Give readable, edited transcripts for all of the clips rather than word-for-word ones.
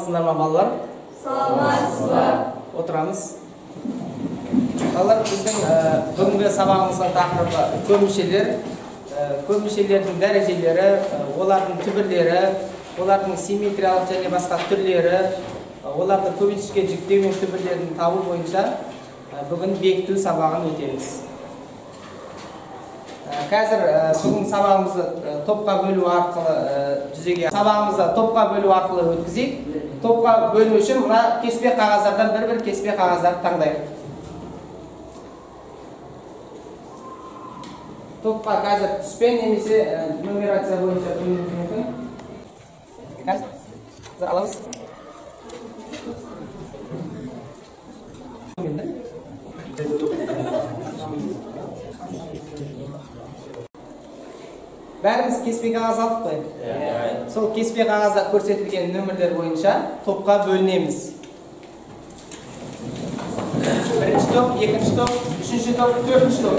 Саламатсыздар ма балалар? Саламатсыздар. Отырамыз. Балалар, біздің бүгінгі сабағымыздың тақырыбы көмішелер. Көмішелердің дәрежелері, олардың түбірлері, олардың симметриялық және басқа түрлері, оларды көмешке жүктеу мен түбірлерін табу бойынша бүгін бекіту сабағын өтеміз. Қазір бүгін сабағымызды топқа бөлу арқылы өткізейік. Топқа бөлу үшін мына кеспе қағаздардан бір кеспе қағаздарды таңдайық. Топқа қазір түспен немесе нумерация бойынша бөлуіміз мүмкін. Қазір аламыз. Бәріміз кеспе қағаз алдық қой? Сол кеспе қағазда көрсетілген нөмірлер бойынша топқа бөлінеміз. Бірінші топ, екінші топ, үшінші топ, төртінші топ.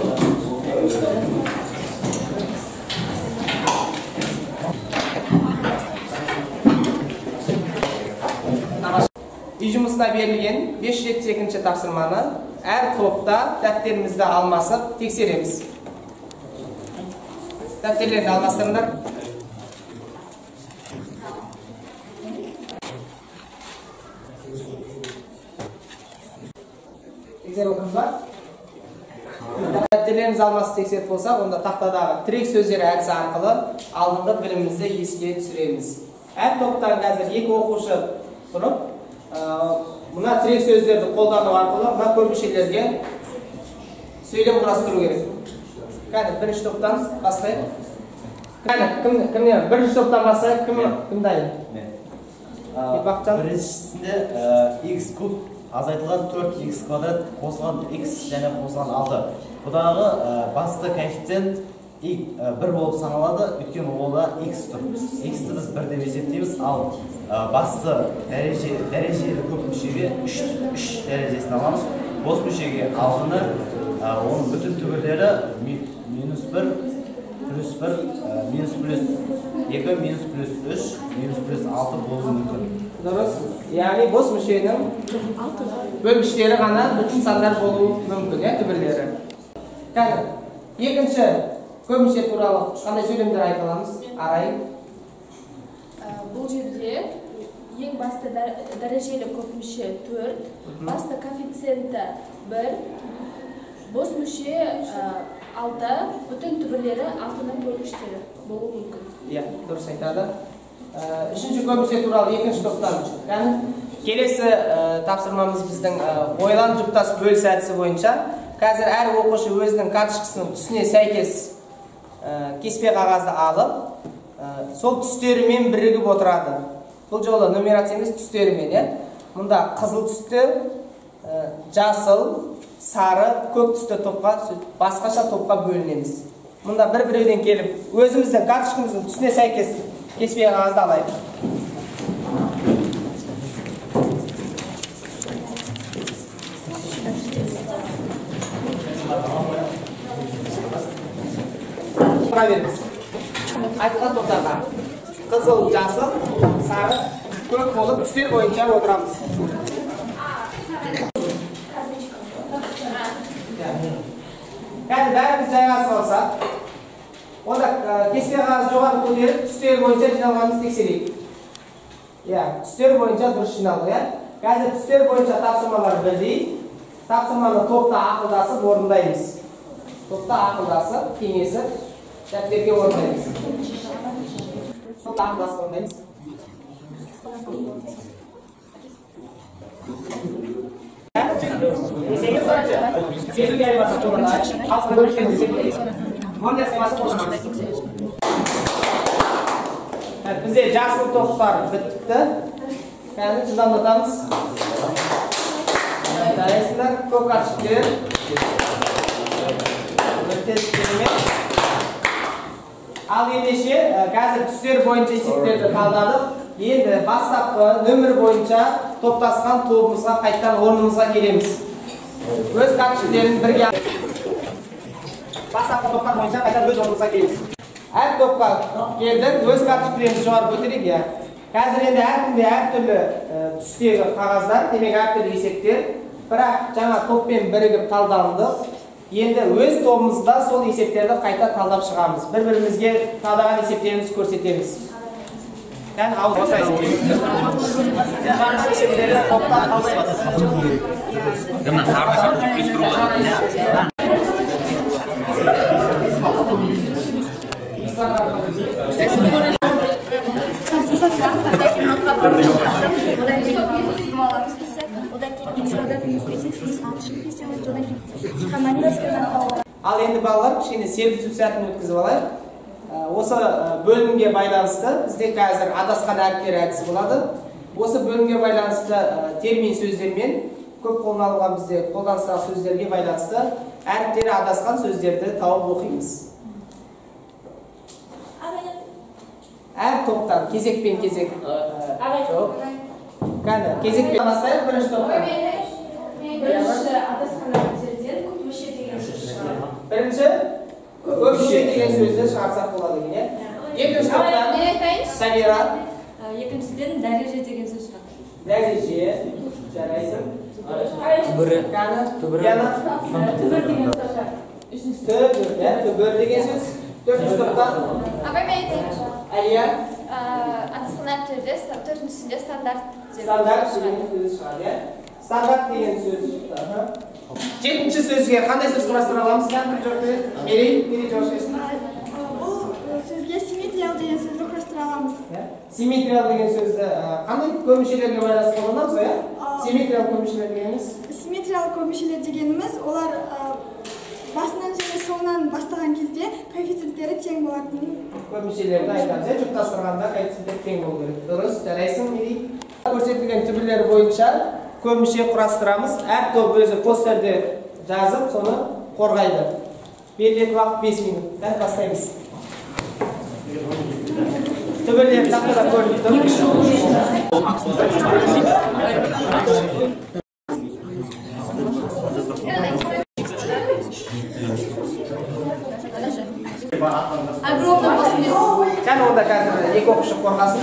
Үй жұмысына берілген 572-ші тапсырманы әр топта дәптерімізді алмасып тексереміз. Дәптерлерді алмастырыңдар. Тексеріп отырмыз ба? Дәптерлеріміз алмасып тексеріп болса, онда тақтадағы тірек сөздері әдісі арқылы алдыңғы білімімізді еске түсіреміз. Әр топтан қазір екі оқушы тұрып, мына тірек сөздерді қолдану арқылы мына көмішелерге сөйлем құрастыру керек. Кәні, бірінші топтан бастайық. Кәні, кімнен? Бірінші топтан бастайық, кім дайын? Біріншісінде x куб азайтылған 4x квадрат қосылған x және қосылған 6. Бұдағы басты коэффициент 1 болып саналады, өйткені олда x тұр. X-ті біз 1 деп есептейміз, ал басты дәрежелі көп мүшеге 3 дәрежесін аламыз. Бос мүшеге 6-ны, оның бүтін түбірлері -1, +1, -2, -3, -6 болуы мүмкін. Дұрыс. Яғни бос мүшенің бөлгіштері ғана бүтін сандар болуы мүмкін, түбірлері. Кәні, екінші көміше туралы қандай сөйлемдер айта аламыз? Арай. Бұл жерде ең басты дәрежелі көпмүше 4, басты коэффициенті 1, бос мүше 6, бүтін түбірлері 6-ның бөлгіштері болуы мүмкін. Дұрыс айтады. Үшінші көміше туралы екінші топтан. Келесі тапсырмамыз біздің ойлан жұптас бөліс әдісі бойынша. Қазір әр оқушы өзінің карточкасының түсіне сәйкес кеспе қағазды алып, сол түстерімен бірігіп отырады. Бұл жолы нумерация емес, түстерімен. Мұнда қызыл түсті, жасыл, сары, көк түсті топқа, басқаша топқа бөлінеміз. Мұнда бір-біреуден келіп, өзіміздің карточкамыздың түсіне сәйкес кеспе қағазды алайық. Беріңіз. Айтқан топтарға қызыл, жасыл, сары, көк болып түстер бойынша отырамыз. Қазір бәріміз жайғасып алсақ, онда кеспе қағазды жоғары көтеріп, түстер бойынша жиналғанымыз тексерейік. Түстер бойынша дұрыс жиналды. Қазір түстер бойынша тапсырмалар бірдей. Тапсырманы топта ақылдасып орындаймыз. Топта ақылдасып, кеңесіп, дәптерге орындаймыз. Топта ақылдасып орындаймыз. Сезуге айырмасы жолында қалсын бөліккен десек. Онда семасы қолданамыз. Бізде жасыл топтар бітті. Кәні жылдамдатамыз. Дайынсыздар, көк карточкалар. Ал ендеше, қазір түстер бойынша есептерді қалдадық. Енді бастапқы нөмір бойынша топтасқан тобымызға қайттан орнымызға келеміз. Өз карточкаларын бірге бастапқы топтар бойынша қайттан өз орнымызға келеміз. Әр топқа келдік, өз карточкаларымызды жоғары көтерейік. Қазір енді әркімде әртүрлі түстегі қағаздар, демек әртүрлі есептер, бірақ жаңа топпен бірігіп талданды. Енді өз тобымызда сол есептерді қайта талдап шығамыз. Бір-бірімізге талдаған есептерімізді көрсетеміз. Yani Al endi balalar kішкене сервис сәтін өткізіп алайық. Осы бөлімге байланысты бізде қазір адасқан әріптер әдісі болады. Осы бөлімге байланысты термин сөздермен көп қолданылған бізде қолданыстағы сөздерге байланысты әріптері адасқан сөздерді тауып оқимыз. Әр топтан кезекпен кезек. Қане, кезекпен бастайық бірінші топтан. Бірінші адасқан әріптерден көп мүше деген сөз шығады. Бірінші көп мүше деген сөзді шығарсақ болады екен. Екінші топтан Самира. Екіншіден дәреже деген сөз шығады. Дәреже, жарайсың. Түбір. Түбір деген сөз шығады. Түбір деген сөз. Төртінші топтан Әлия. Адасқан әріптерде төртіншісінде стандарт Стандарт деген сөз шығады. Стандарт деген сөз шықты. Жетінші сөзге қандай сөз құрастыра аламыз? Мерей жауап берсін. Бұл сөзге симметриялы деген сөзді құрастыра аламыз. Симметриялы деген сөзді қандай көп мүшелерге байланысты қолданамыз, иә? Симметриялы көп мүшелер дегеніміз? Симметриялы көп мүшелер дегеніміз олар басынан және соңынан бастаған кезде коэффициенттері тең болатын. Көп мүшелерді айтамыз, жұптастырғанда коэффициенттері тең болу керек. Дұрыс, жарайсың, Мерей. Көрсетілген түбірлер бойынша көп мүше құрастырамыз. Әр топ өзі постерде жазып, соны қорғайды. Берілетін уақыт 5 минут. Дәл бастаймыз. Түбірлер тақтада көрініп тұр. Және онда қазір екі оқушы қорғасын.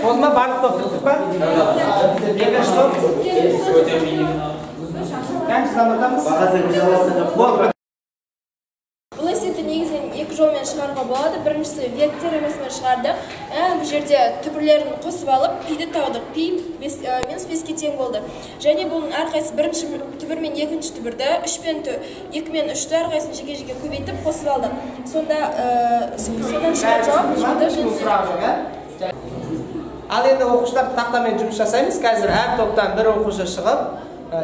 Olma barbuk topladık mı? Екінші топ. Қанша замандамыз? Бұл есепті негізінен екі жолмен шығаруға болады. Біріншісі век теоремасымен шығардық. Бұл жерде түбірлерін қосып алып, пиді таудық. Пи минус 5-ке тең болды. Және бұның әрқайсы бірінші түбір мен екінші түбірді, 2 мен 3-ті әрқайсын жеке-жеке көбейтіп қосып алдық. Содан шығар жауап. Ал енді оқушылар тақтамен жұмыс жасаймыз. Қазір әр топтан бір оқушы шығып,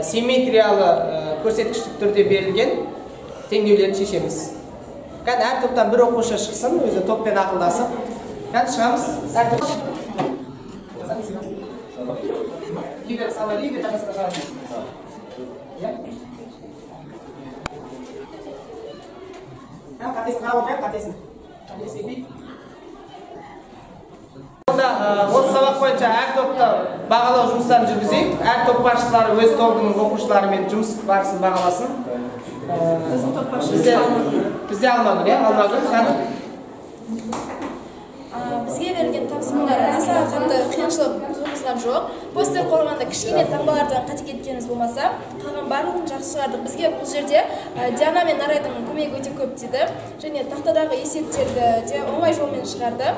симметриялы көрсеткіштік түрде берілген теңдеулерді шешеміз. Әр топтан бір оқушы шықсын, өзі топпен ақылдасып. Шығамыз. Әр топ. Лидер сама лидер, тағасына шығамыз. Қатесін қарап отырайық, қатесін. Қатесін бейт. Осы сабақ бойынша әр топта бағалау жұмыстарын жүргізейік. Әр топ басшылары өз тобының оқушыларымен жұмыс барысын бағаласын. Біздің топ басшысы бізде Алмагүл, Алмагүл. Бізге берілген тапсырмалар аса қатты қиыншылық туғызған жоқ. Постер қорғанда кішкене таңбалардан қате кеткеніміз болмаса, қалған барлығын жақсы шығардық. Бізге бұл жерде Диана мен Нарайдың көмегі өте көп тиді. Және тақтадағы есептерді де оңай жолмен шығарды.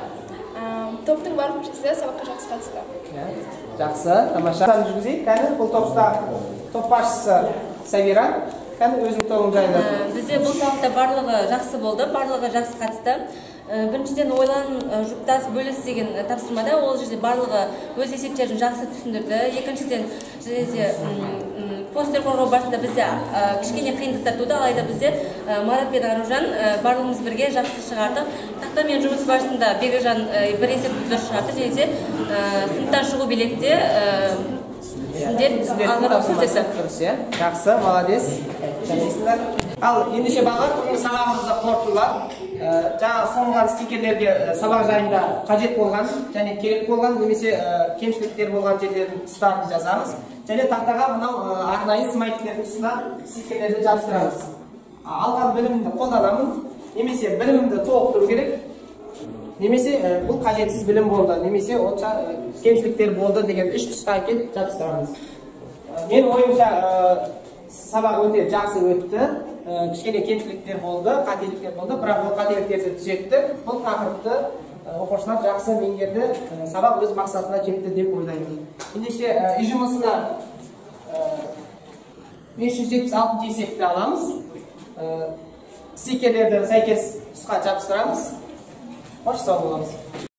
Топтың барлық мүшесі сабаққа жақсы қатысты. Жақсы, тамаша. Жүргізейік. Кәні бұл топта топ басшысы Сәбира. Кәні өзің тобың жайлы. Бізде бұл сабақта барлығы жақсы болды, барлығы жақсы қатысты. Біріншіден ойлан жұптас бөліс деген тапсырмада ол жерде барлығы өз есептерін жақсы түсіндірді. Екіншіден постер қорғау барысында бізде кішкене қиындықтар туды, алайда бізде Марат пен Аружан барлығымыз бірге жақсы шығардық. Тақтамен жұмыс барысында Бекежан бір есепті дұрыс шығарды, және де сыныптан шығу билетте сіздер алғырып көрсетті. Жақсы, молодец. Ал ендеше баға сабағымызды қорытындылап, жаңа ұсынылған стикерлерге сабақ жайында қажет болған және керек болған немесе кемшіліктер болған жерлердің тұстарын жазамыз. Және тақтаға мынау арнайы смайтлердің тұсына стикерлерді жабыстырамыз. Алған білімімді қолданамын немесе білімімді толықтыру керек. немесе бұл қажетсіз білім болды, немесе онша кемшіліктер болды деген үш тұсқа келіп жабыстырамыз. Мен ойымша сабақ өте жақсы өтті. Кішкене кемшіліктер болды, қателіктер болды, бірақ ол қателіктерді түзетті. Бұл тақырыпты оқушылар жақсы меңгерді, сабақ өз мақсатына жетті деп ойлаймын. Ендеше үй жұмысына 576 есепті аламыз. Стикерлерді сәйкес тұсқа жабыстырамыз. Қош сау боламыз.